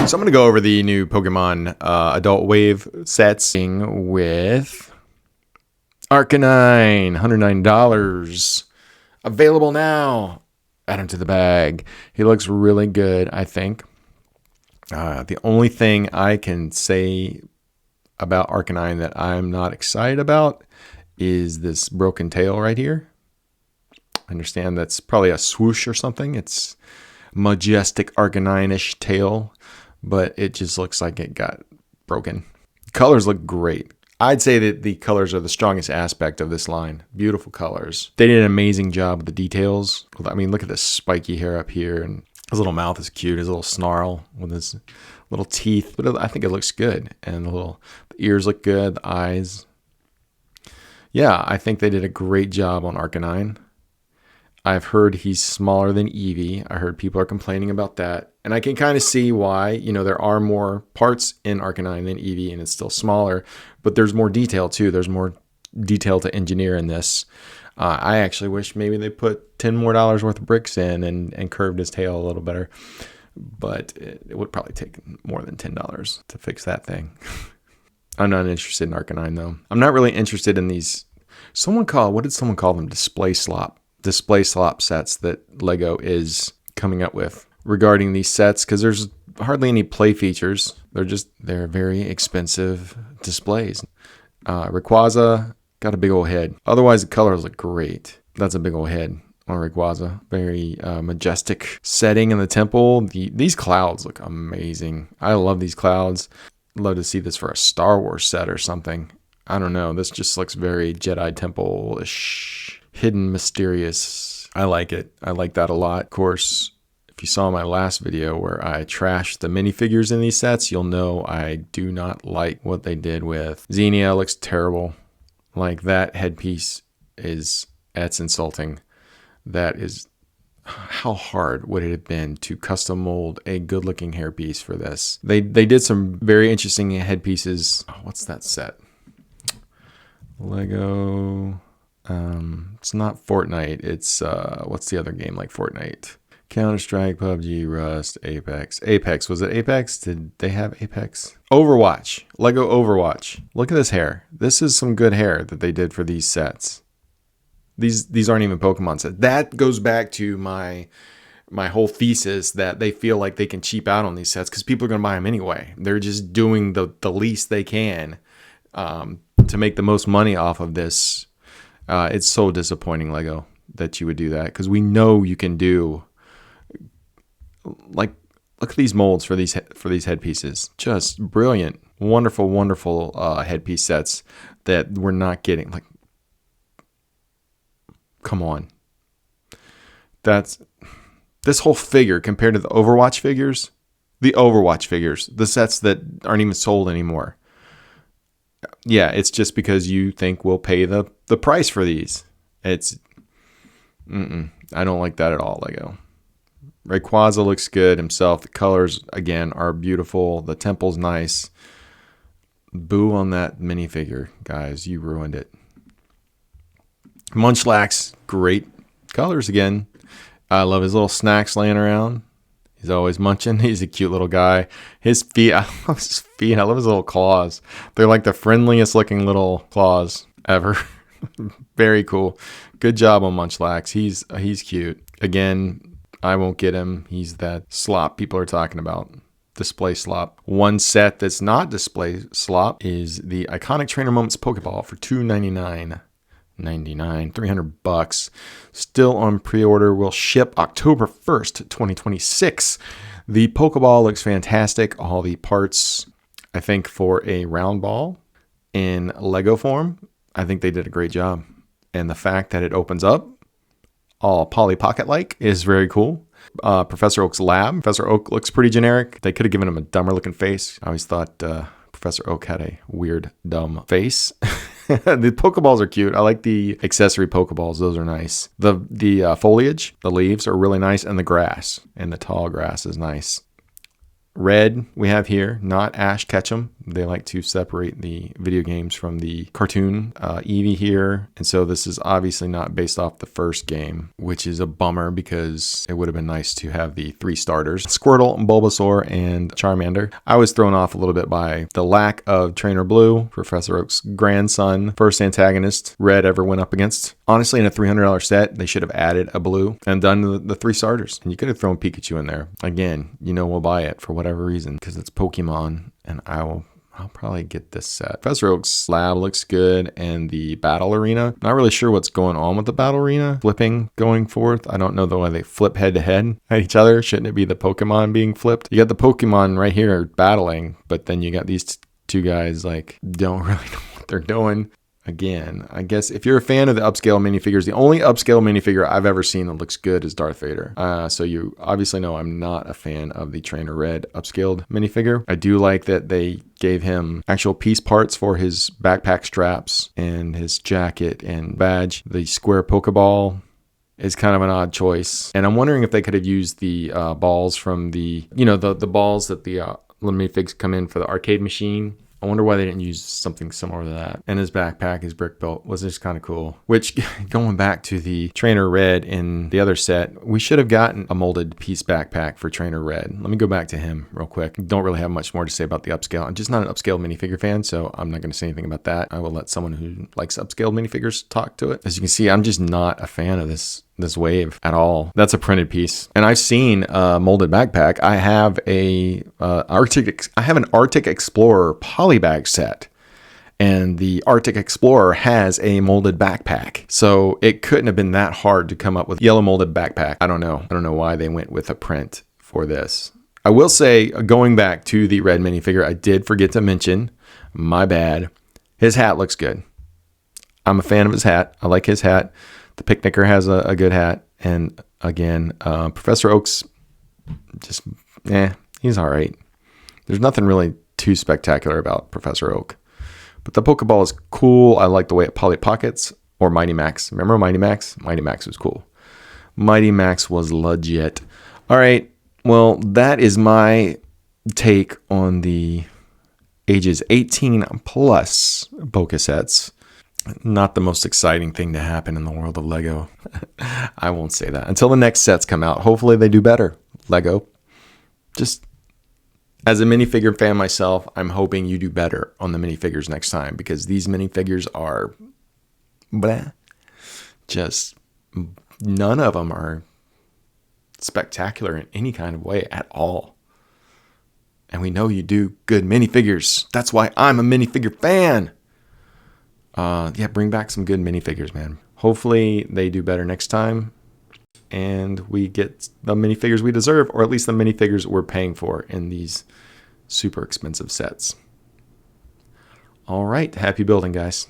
So I'm going to go over the new Pokemon Adult Wave sets with Arcanine, $109. Available now. Add him to the bag. He looks really good, I think. The only thing I can say about Arcanine that I'm not excited about is this broken tail right here. I understand that's probably a swoosh or something. It's majestic Arcanine-ish tail, but it just looks like it got broken. Colors look great. I'd say that the colors are the strongest aspect of this line. Beautiful colors. They did an amazing job with the details. I mean, look at this spiky hair up here, and his little mouth is cute. His little snarl with his little teeth. But I think it looks good. And the ears look good. The eyes. Yeah, I think they did a great job on Arcanine. I've heard he's smaller than Eevee. I heard people are complaining about that. And I can kind of see why. You know, there are more parts in Arcanine than Eevee, and it's still smaller. But there's more detail, too. There's more detail to engineer in this. I actually wish maybe they put $10 more worth of bricks in and curved his tail a little better. But it would probably take more than $10 to fix that thing. I'm not interested in Arcanine, though. I'm not really interested in these. What did someone call them? Display slop sets that LEGO is coming up with regarding these sets, because there's hardly any play features. They're very expensive displays. Rayquaza got a big old head. Otherwise, the colors look great. That's a big old head on Rayquaza. Very majestic setting in the temple. These clouds look amazing. I love these clouds. Love to see this for a Star Wars set or something. I don't know. This just looks very Jedi Temple-ish. Hidden, mysterious. I like it. I like that a lot. Of course, if you saw my last video where I trashed the minifigures in these sets, you'll know I do not like what they did with Zinnia. Looks terrible. Like, that headpiece that's insulting. That is, how hard would it have been to custom mold a good looking hairpiece for this? They did some very interesting headpieces. Oh, what's that set? LEGO. It's not Fortnite. It's what's the other game like Fortnite? Counter-Strike, PUBG, Rust, Apex. Apex. Was it Apex? Did they have Apex? Overwatch. LEGO Overwatch. Look at this hair. This is some good hair that they did for these sets. These aren't even Pokemon sets. That goes back to my whole thesis that they feel like they can cheap out on these sets because people are going to buy them anyway. They're just doing the least they can to make the most money off of this. It's so disappointing, LEGO, that you would do that, because we know you can do, like, look at these molds for these headpieces. Just brilliant, wonderful, wonderful headpiece sets that we're not getting. Like, come on. That's this whole figure compared to the Overwatch figures. The sets that aren't even sold anymore. Yeah, it's just because you think we'll pay the price for these. I don't like that at all, LEGO. Rayquaza looks good himself. The colors, again, are beautiful. The temple's nice. Boo on that minifigure, guys. You ruined it. Munchlax, great colors again. I love his little snacks laying around. He's always munching. He's a cute little guy. His feet, I love his feet. I love his little claws. They're like the friendliest looking little claws ever. Very cool. Good job on Munchlax. He's cute. Again, I won't get him. He's that slop people are talking about. Display slop. One set that's not display slop is the Iconic Trainer Moments Pokéball for $299.99, $300. Still on pre-order. Will ship October 1st, 2026. The Pokeball looks fantastic. All the parts, I think, for a round ball in Lego form, I think they did a great job. And the fact that it opens up all Polly Pocket-like is very cool. Professor Oak's lab. Professor Oak looks pretty generic. They could have given him a dumber looking face. I always thought Professor Oak had a weird, dumb face. The Pokeballs are cute. I like the accessory Pokeballs. Those are nice. The foliage, the leaves are really nice, and the grass, and the tall grass is nice. Red we have here, not Ash Ketchum. They like to separate the video games from the cartoon. Eevee here. And so this is obviously not based off the first game, which is a bummer because it would have been nice to have the 3 starters. Squirtle, Bulbasaur, and Charmander. I was thrown off a little bit by the lack of Trainer Blue, Professor Oak's grandson, first antagonist Red ever went up against. Honestly, in a $300 set, they should have added a blue and done the 3 starters. And you could have thrown Pikachu in there. Again, we'll buy it for whatever reason because it's Pokemon, and I'll probably get this set. Professor Oak's lab looks good, and the battle arena. Not really sure what's going on with the battle arena. Flipping going forth. I don't know why they flip head to head at each other. Shouldn't it be the Pokemon being flipped? You got the Pokemon right here battling, but then you got these 2 guys like don't really know what they're doing. Again, I guess if you're a fan of the upscale minifigures, the only upscale minifigure I've ever seen that looks good is Darth Vader. So you obviously know I'm not a fan of the Trainer Red upscaled minifigure. I do like that they gave him actual piece parts for his backpack straps and his jacket and badge. The square Pokeball is kind of an odd choice. And I'm wondering if they could have used the balls from the balls that the little minifigs come in for the arcade machine. I wonder why they didn't use something similar to that. And his backpack, his brick belt, was just kind of cool. Which, going back to the Trainer Red in the other set, we should have gotten a molded piece backpack for Trainer Red. Let me go back to him real quick. Don't really have much more to say about the upscale. I'm just not an upscale minifigure fan, so I'm not going to say anything about that. I will let someone who likes upscale minifigures talk to it. As you can see, I'm just not a fan of this wave at all. That's a printed piece, and I've seen a molded backpack. I have an Arctic Explorer polybag set, and the Arctic Explorer has a molded backpack, so it couldn't have been that hard to come up with yellow molded backpack. I don't know why they went with a print for this. I will say, going back to the red minifigure, I did forget to mention, my bad, his hat looks good. I'm a fan of his hat. I like his hat. The Picnicker has a good hat. And again, Professor Oak's he's all right. There's nothing really too spectacular about Professor Oak. But the Pokeball is cool. I like the way it Polly Pockets or Mighty Max. Remember Mighty Max? Mighty Max was cool. Mighty Max was legit. All right. Well, that is my take on the ages 18 plus Poké sets. Not the most exciting thing to happen in the world of LEGO. I won't say that. Until the next sets come out. Hopefully they do better, LEGO. Just as a minifigure fan myself, I'm hoping you do better on the minifigures next time, because these minifigures are just none of them are spectacular in any kind of way at all. And we know you do good minifigures. That's why I'm a minifigure fan. Bring back some good minifigures, man. Hopefully they do better next time, and we get the minifigures we deserve, or at least the minifigures we're paying for in these super expensive sets. All right, happy building, guys.